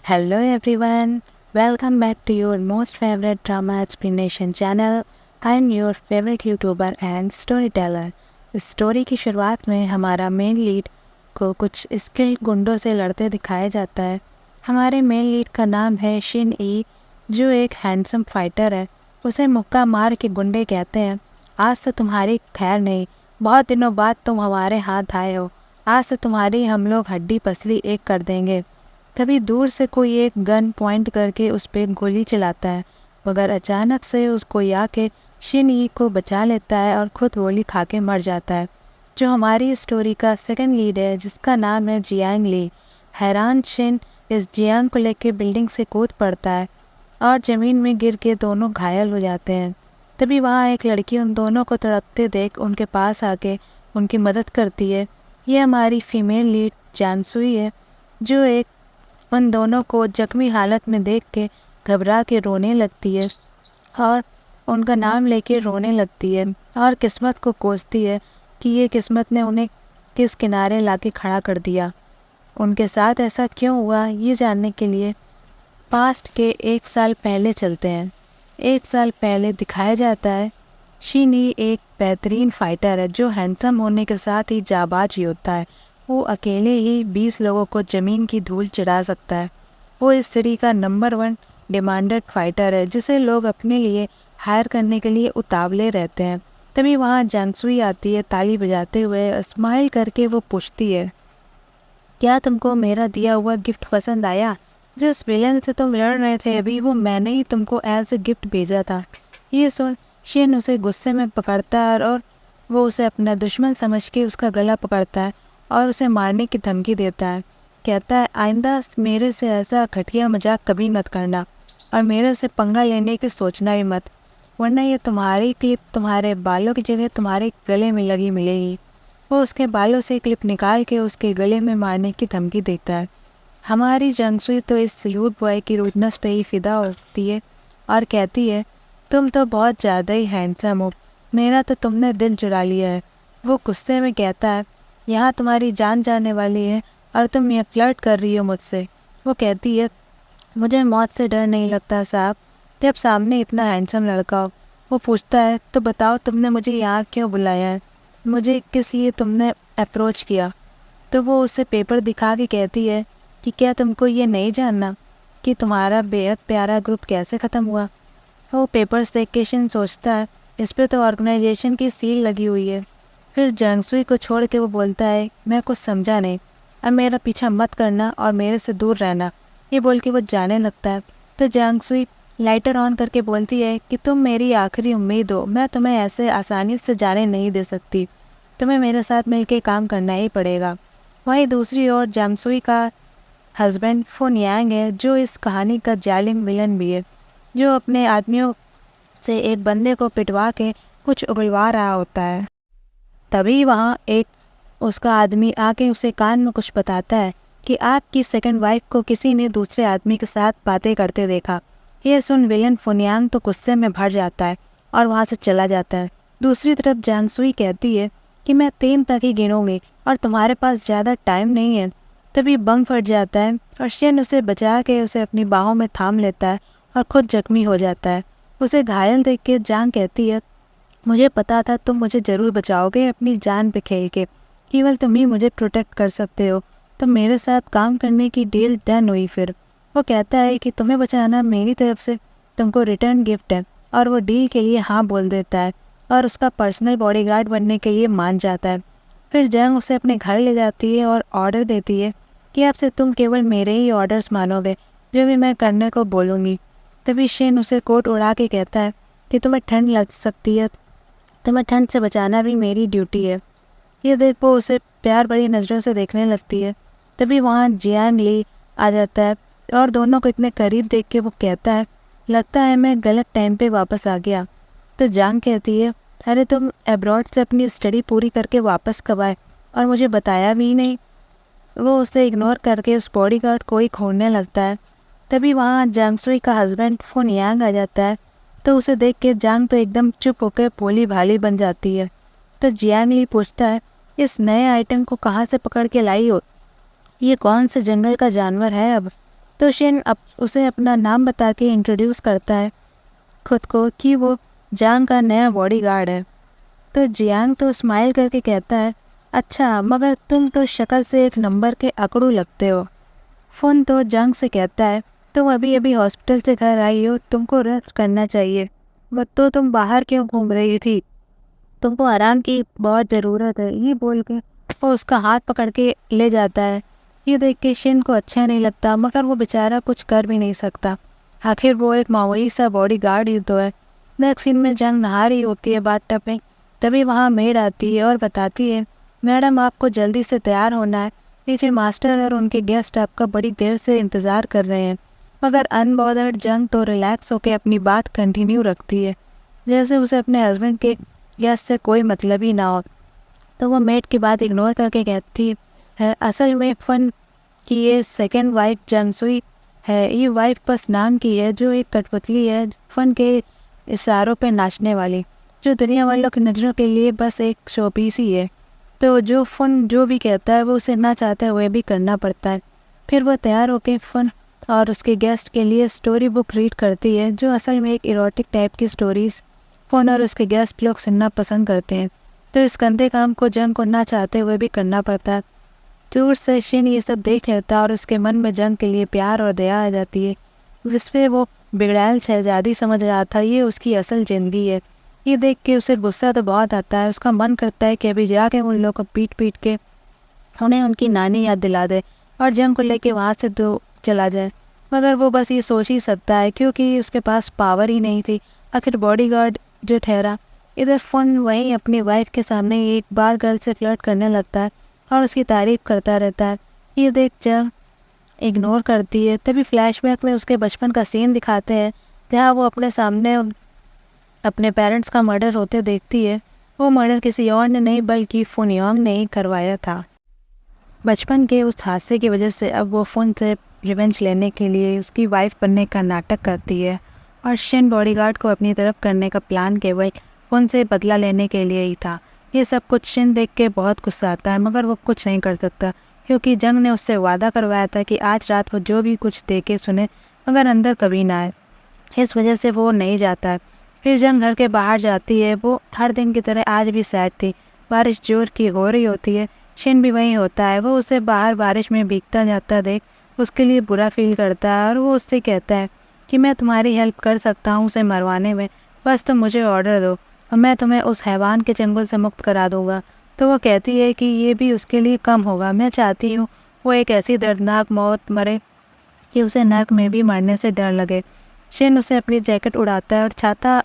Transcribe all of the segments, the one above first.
Hello everyone, welcome back to your most favorite drama explanation channel. I am your favorite YouTuber and storyteller. इस story की शुरुआत में हमारा main lead को कुछ स्किल्ड गुंडों से लड़ते दिखाया जाता है। हमारे मेन लीड का नाम है शिन ई, जो एक हैंडसम फाइटर है। उसे मुक्का मार के गुंडे कहते हैं, आज से तुम्हारी खैर नहीं, बहुत दिनों बाद तुम हमारे हाथ आए हो, आज से तुम्हारी हम लोग हड्डी पसली एक कर देंगे। तभी दूर से कोई एक गन पॉइंट करके उस पर गोली चलाता है, मगर अचानक से उस कोई आके शिन ई को बचा लेता है और खुद गोली खा के मर जाता है। जो हमारी स्टोरी का सेकंड लीड है, जिसका नाम है जियांग ली। हैरान शिन इस जियांग को लेके बिल्डिंग से कूद पड़ता है और ज़मीन में गिर के दोनों घायल हो जाते हैं। तभी वहाँ एक लड़की उन दोनों को तड़पते देख उनके पास आके उनकी मदद करती है। ये हमारी फीमेल लीड जानसुई है, जो एक उन दोनों को जख्मी हालत में देख के घबरा के रोने लगती है और उनका नाम लेके रोने लगती है और किस्मत को कोसती है कि ये किस्मत ने उन्हें किस किनारे लाके खड़ा कर दिया। उनके साथ ऐसा क्यों हुआ, ये जानने के लिए पास्ट के 1 साल पहले चलते हैं। 1 साल पहले दिखाया जाता है शिनी एक बेहतरीन फाइटर है, जो हैंडसम होने के साथ ही जाबाज योद्धा है। वो अकेले ही 20 लोगों को ज़मीन की धूल चढ़ा सकता है। वो इस सिटी का नंबर 1 डिमांडेड फाइटर है, जिसे लोग अपने लिए हायर करने के लिए उतावले रहते हैं। तभी वहाँ जानसुई आती है ताली बजाते हुए। स्माइल करके वो पूछती है, क्या तुमको मेरा दिया हुआ गिफ्ट पसंद आया? जिस विलेन से तुम लड़ रहे थे अभी, वो मैंने ही तुमको एज ए गिफ्ट भेजा था। ये सुन शिन उसे गुस्से में पकड़ता है और वो उसे अपना दुश्मन समझ के उसका गला पकड़ता है और उसे मारने की धमकी देता है। कहता है, आइंदा मेरे से ऐसा घटिया मजाक कभी मत करना और मेरे से पंगा लेने की सोचना भी मत, वरना ये तुम्हारी क्लिप तुम्हारे बालों की जगह तुम्हारे गले में लगी मिलेगी। वो उसके बालों से क्लिप निकाल के उसके गले में मारने की धमकी देता है। हमारी जंगसुई तो इस सैल्यूट बॉय की रूडनेस पे ही फिदा होती है और कहती है, तुम तो बहुत ज़्यादा ही हैंडसम हो, मेरा तो तुमने दिल चुरा लिया है। वो गुस्से में कहता है, यहाँ तुम्हारी जान जाने वाली है और तुम ये फ्लर्ट कर रही हो मुझसे। वो कहती है, मुझे मौत से डर नहीं लगता साहब, जब सामने इतना हैंडसम लड़का हो। वो पूछता है, तो बताओ तुमने मुझे यहाँ क्यों बुलाया है, मुझे किस लिए तुमने अप्रोच किया? तो वो उसे पेपर दिखा के कहती है कि क्या तुमको ये नहीं जानना कि तुम्हारा बेहद प्यारा ग्रुप कैसे ख़त्म हुआ? वो पेपर्स देख के शिन सोचता है, इस पे तो ऑर्गेनाइजेशन की सील लगी हुई है। फिर जंगसुई को छोड़ के वो बोलता है, मैं कुछ समझा नहीं, अब मेरा पीछा मत करना और मेरे से दूर रहना। ये बोल के वो जाने लगता है। तो जंगसुई लाइटर ऑन करके बोलती है कि तुम मेरी आखिरी उम्मीद हो, मैं तुम्हें ऐसे आसानी से जाने नहीं दे सकती, तुम्हें मेरे साथ मिलके काम करना ही पड़ेगा। वहीं दूसरी ओर जंगसुई का हस्बैंड फुनयांग है, जो इस कहानी का जालिम विलन भी है, जो अपने आदमियों से एक बंदे को पिटवा के कुछ उगलवा रहा होता है। तभी वहाँ एक उसका आदमी आके उसे कान में कुछ बताता है कि आपकी सेकंड वाइफ को किसी ने दूसरे आदमी के साथ बातें करते देखा। ये सुन विलेन फुनयांग तो गुस्से में भर जाता है और वहाँ से चला जाता है। दूसरी तरफ जानसुई कहती है कि मैं 3 तक ही गिनूंगी और तुम्हारे पास ज़्यादा टाइम नहीं है। तभी बम फट जाता है और शिन उसे बचा के उसे अपनी बाहों में थाम लेता है और खुद जख्मी हो जाता है। उसे घायल देख के जांग कहती है, मुझे पता था तुम मुझे ज़रूर बचाओगे, अपनी जान पे खेल के, केवल तुम ही मुझे प्रोटेक्ट कर सकते हो। तो मेरे साथ काम करने की डील डन हुई। फिर वो कहता है कि तुम्हें बचाना मेरी तरफ से तुमको रिटर्न गिफ्ट है, और वो डील के लिए हाँ बोल देता है और उसका पर्सनल बॉडीगार्ड बनने के लिए मान जाता है। फिर जंग उसे अपने घर ले जाती है और ऑर्डर देती है कि अब से तुम केवल मेरे ही ऑर्डर्स मानोगे, जो भी मैं करने को बोलूँगी। तभी शिन उसे कोट उड़ा के कहता है कि तुम्हें ठंड लग सकती है, तुम्हें ठंड से बचाना भी मेरी ड्यूटी है। ये देख वो उसे प्यार भरी नज़रों से देखने लगती है। तभी वहाँ जियांग ली आ जाता है और दोनों को इतने करीब देख के वो कहता है, लगता है मैं गलत टाइम पे वापस आ गया। तो जांग कहती है, अरे तुम अब्रॉड से अपनी स्टडी पूरी करके वापस कब आए और मुझे बताया भी नहीं। वो उसे इग्नोर करके उस बॉडीगार्ड को ही खोलने लगता है। तभी वहाँ जांगसुई का हस्बैंड फुनयांग आ जाता है। तो उसे देख के जांग तो एकदम चुप होकर भोली भाली बन जाती है। तो जियांग ली पूछता है, इस नए आइटम को कहाँ से पकड़ के लाई हो, ये कौन से जंगल का जानवर है अब? तो शिन उसे अपना नाम बता के इंट्रोड्यूस करता है खुद को कि वो जांग का नया बॉडीगार्ड है। तो जियांग तो स्माइल करके कहता है, अच्छा मगर तुम तो शक्ल से एक नंबर के अकड़ू लगते हो। फ़ोन तो जंग से कहता है, तुम अभी अभी हॉस्पिटल से घर आई हो, तुमको रेस्ट करना चाहिए। बट तो तुम बाहर क्यों घूम रही थी, तुमको आराम की बहुत ज़रूरत है। ये बोल के वो उसका हाथ पकड़ के ले जाता है। ये देख के शिन को अच्छा नहीं लगता, मगर वो बेचारा कुछ कर भी नहीं सकता। आखिर वो एक मामूली सा बॉडी गार्ड ही तो है। नेक्स्ट सीन में जंग नहा रही होती है बाथटब में। तभी वहाँ मेड आती है और बताती है, मैडम आपको जल्दी से तैयार होना है, नीचे मास्टर और उनके गेस्ट आपका बड़ी देर से इंतज़ार कर रहे हैं। मगर अनबॉदर्ड जंग तो रिलैक्स होकर अपनी बात कंटिन्यू रखती है, जैसे उसे अपने हस्बैंड के गेस्ट से कोई मतलब ही ना हो। तो वो मेड की बात इग्नोर करके कहती है, असल में फ़न की ये सेकंड वाइफ जंगसुई है। ये वाइफ बस नाम की है, जो एक कठपुतली है फ़न के इशारों पे नाचने वाली, जो दुनिया वालों की नज़रों के लिए बस एक शोपीस ही है। तो जो फ़न जो भी कहता है वो उसे ना चाहते हुए भी करना पड़ता है। फिर वो तैयार होकर फ़न और उसके गेस्ट के लिए स्टोरी बुक रीड करती है, जो असल में एक इरोटिक टाइप की स्टोरीज़ फ़ोन और उसके गेस्ट लोग सुनना पसंद करते हैं। तो इस गंदे काम को जंग को ना चाहते हुए भी करना पड़ता है। दूर से शिन ये सब देख लेता है और उसके मन में जंग के लिए प्यार और दया आ जाती है, जिसपे वो बिगड़ैल शहजादी समझ रहा था ये उसकी असल ज़िंदगी है। ये देख के उसे गुस्सा तो बहुत आता है। उसका मन करता है कि अभी जाके उन लोगों को पीट पीट के उन्हें उनकी नानी याद दिला दे और जंग को लेके वहाँ से तो चला जाए। मगर वो बस ये सोच ही सकता है, क्योंकि उसके पास पावर ही नहीं थी। आखिर बॉडीगार्ड जो ठहरा। इधर फ़ोन वहीं अपनी वाइफ के सामने एक बार गर्ल से फ्लर्ट करने लगता है और उसकी तारीफ करता रहता है। ये देख जंग इग्नोर करती है। तभी फ्लैशबैक में उसके बचपन का सीन दिखाते हैं, जहाँ वो अपने सामने अपने पेरेंट्स का मर्डर होते देखती है। वो मर्डर किसी और ने नहीं बल्कि फुनयोंग ने ही करवाया था। बचपन के उस हादसे की वजह से अब वो फ़ोन से रिवेंज लेने के लिए उसकी वाइफ बनने का नाटक करती है और शिन बॉडीगार्ड को अपनी तरफ करने का प्लान केवल फ़ोन से बदला लेने के लिए ही था। ये सब कुछ शिन देख के बहुत गुस्सा आता है, मगर वो कुछ नहीं कर सकता, क्योंकि जंग ने उससे वादा करवाया था कि आज रात वो जो भी कुछ देखे सुने मगर अंदर कभी ना आए। इस वजह से वो नहीं जाता है। फिर जंग घर के बाहर जाती है। वो हर दिन की तरह आज भी सैड थी। बारिश जोर की हो रही होती है। शिन भी वहीं होता है। वो उसे बाहर बारिश में भीगता जाता देख उसके लिए बुरा फील करता है और वो उससे कहता है कि मैं तुम्हारी हेल्प कर सकता हूँ उसे मरवाने में, बस तुम मुझे ऑर्डर दो और मैं तुम्हें उस हैवान के चंगुल से मुक्त करा दूँगा। तो वो कहती है कि ये भी उसके लिए कम होगा। मैं चाहती हूँ वो एक ऐसी दर्दनाक मौत मरे कि उसे नर्क में भी मरने से डर लगे। शिन उसे अपनी जैकेट उड़ाता है और छाता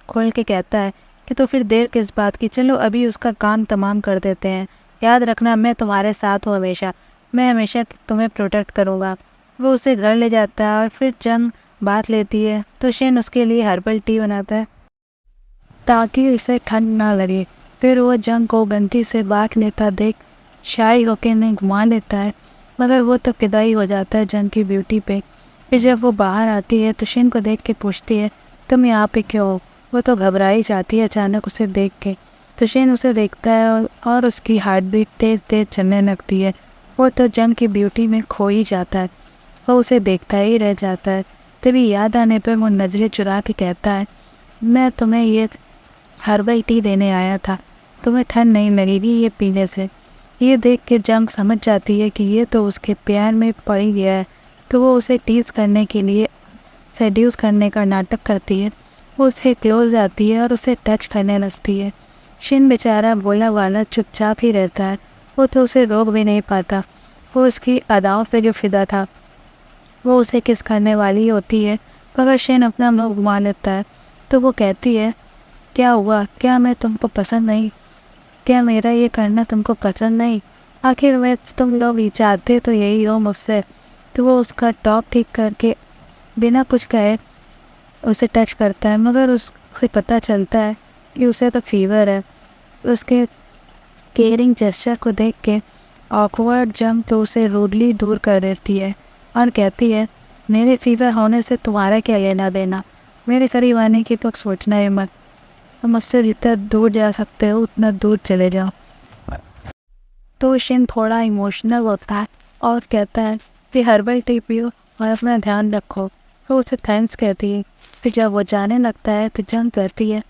खोल के कहता है कि तो फिर देर किस बात की, चलो अभी उसका काम तमाम कर देते हैं। याद रखना मैं तुम्हारे साथ हूँ हमेशा, मैं हमेशा तुम्हें प्रोटेक्ट करूँगा। वो उसे घर ले जाता है और फिर जंग बात लेती है तो शिन उसके लिए हर्बल टी बनाता है ताकि उसे ठंड ना लगे। फिर वो जंग को गंती से बात लेता देख शाही होके ने घुमा लेता है, मगर वो तो फिदा ही हो जाता है जंग की ब्यूटी पे। फिर जब वो बाहर आती है तो शिन को देख के पूछती है, तुम यहाँ पे क्यों हो? वो तो घबराई जाती है अचानक उसे देख के। तो शिन उसे देखता है और उसकी हार्ट बीट तेज तेज चलने लगती है। वो तो जंग की ब्यूटी में खो ही जाता है। वो उसे देखता ही रह जाता है। तभी याद आने पर वो नज़रें चुरा के कहता है, मैं तुम्हें ये हर्बल टी देने आया था, तुम्हें ठंड नहीं लगेगी ये पीने से। ये देख के जंग समझ जाती है कि ये तो उसके प्यार में पड़ ही गया है। तो वो उसे टीज करने के लिए सेड्यूस करने का नाटक करती है। वो उसके क्लोज आती है और उसे टच करने लगती है। शिन बेचारा बोला वाला चुपचाप ही रहता है। वो तो उसे रोक भी नहीं पाता। वो उसकी अदाओं से जो फिदा था वो उसे किस करने वाली होती है, मगर शिन अपना मुँह घुमा लेता है। तो वो कहती है, क्या हुआ, क्या मैं तुमको पसंद नहीं? क्या मेरा ये करना तुमको पसंद नहीं? आखिर मैं तुम लोग ये चाहते तो यही हो मुझसे। तो वो उसका टॉप ठीक करके बिना कुछ कहे उसे टच करता है, मगर उसे पता चलता है कि उसे तो फीवर है। उसके केयरिंग जेस्चर को देख के ऑकवर्ड जंग तो उसे रूडली दूर कर देती है और कहती है, मेरे फीवर होने से तुम्हारा क्या लेना देना? मेरे करीब आने की तो सोचना है मत। तुम मुझसे जितना दूर जा सकते हो उतना दूर चले जाओ। तो शिन थोड़ा इमोशनल होता है और कहता है कि हर्बल टी पियो और अपना ध्यान रखो। तो उसे थैंक्स कहती है। फिर जब वो जाने लगता है तो जंग करती है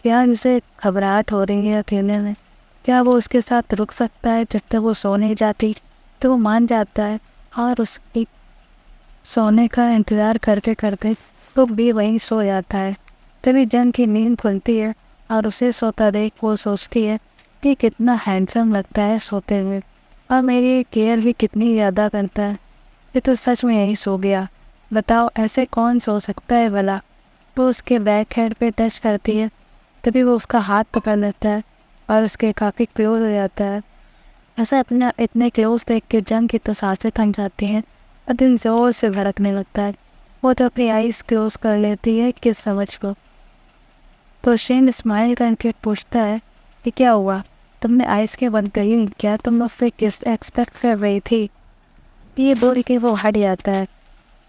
कि आज उसे घबराहट हो रही है अकेले में, क्या वो उसके साथ रुक सकता है जब तक वो सो नहीं जाती। तो वो मान जाता है और उसकी सोने का इंतज़ार करते करते वो भी वहीं सो जाता है। तभी जंग की नींद खुलती है और उसे सोता देख वो सोचती है कि कितना हैंडसम लगता है सोते हुए, और मेरी केयर भी कितनी ज़्यादा करता है। ये तो सच में यही सो गया। बताओ ऐसे कौन सो सकता है भला। वो उसके बैक हेड पे टच करती है। तभी वो उसका हाथ पकड़ लेता है और उसके काफ़ी क्लोज हो जाता है। ऐसा अपना इतने क्लोज देख के जंग की तो सांसें थम जाती हैं और दिल ज़ोर से धड़कने लगता है। वो तो अपनी आईज क्लोज कर लेती है किस समझ को। तो शेन स्माइल करके पूछता है कि क्या हुआ, तुमने आइस के बंद करी, क्या तुम मुझसे किस एक्सपेक्ट कर रही थी। ये बोल के वो हट जाता है।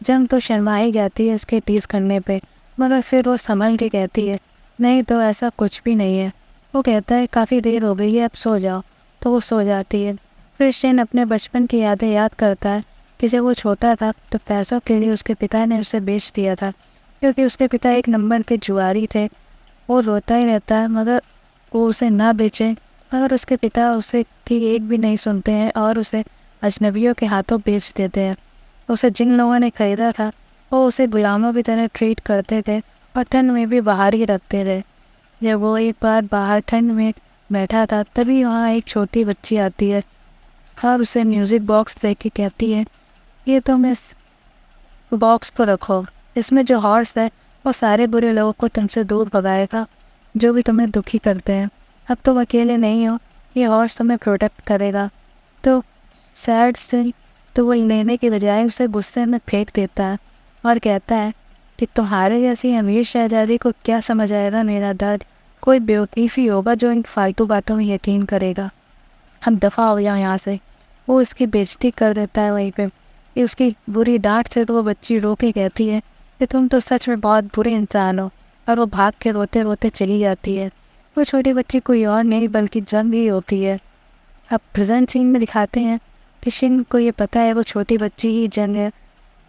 जंग तो शर्मा ही जाती है उसके टीज़ करने पे, मगर फिर वो संभल के कहती है नहीं तो ऐसा कुछ भी नहीं है। वो कहता है काफ़ी देर हो गई है, अब सो जाओ। तो वो सो जाती है। फिर शेन अपने बचपन की यादें याद करता है कि जब वो छोटा था तो पैसों के लिए उसके पिता ने उसे बेच दिया था, क्योंकि उसके पिता एक नंबर के जुआरी थे। वो रोता ही रहता है मगर वो उसे ना बेचे, मगर उसके पिता उसे की एक भी नहीं सुनते हैं और उसे अजनबियों के हाथों बेच देते हैं। उसे जिन लोगों ने खरीदा था वो उसे गुलामों की तरह ट्रीट करते थे और ठंड में भी बाहर ही रखते थे। जब वो एक बार बाहर ठंड में बैठा था तभी वहाँ एक छोटी बच्ची आती है और उसे म्यूज़िक बॉक्स दे के कहती है ये तुम इस बॉक्स को रखो, इसमें जो हॉर्स है वो सारे बुरे लोगों को तुमसे दूर भगाएगा जो भी तुम्हें दुखी करते हैं। अब तुम अकेले नहीं हो, ये हॉर्स तुम्हें प्रोटेक्ट करेगा। तो सैड से तो वो लेने की बजाय उसे गुस्से में फेंक देता है और कहता है कि तुम्हारे जैसी अमीर शहजादी को क्या समझ आएगा मेरा दर्द। कोई बेवकूफ़ ही होगा जो इन फालतू बातों में यकीन करेगा। हम दफ़ा हो जाओ यहाँ से। वो उसकी बेइज्जती कर देता है वहीं पे। ये उसकी बुरी डांट से तो वो बच्ची रो के कहती है कि तुम तो सच में बहुत बुरे इंसान हो, और वो भाग के रोते रोते चली जाती है। वो छोटी बच्ची कोई और नहीं बल्कि जंग ही होती है। अब प्रेजेंट सीन में दिखाते हैं कि शिन को ये पता है वो छोटी बच्ची ही जंग है।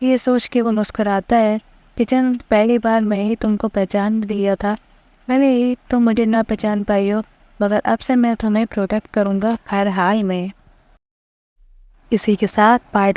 ये सोच के वो मुस्कुराता है कि जंग पहली बार मैं ही तुमको पहचान लिया था, मैंने ही तुम मुझे ना पहचान पाई हो, मगर अब से मैं तुम्हें प्रोटेक्ट करूँगा हर हाल में। इसी के साथ पार्ट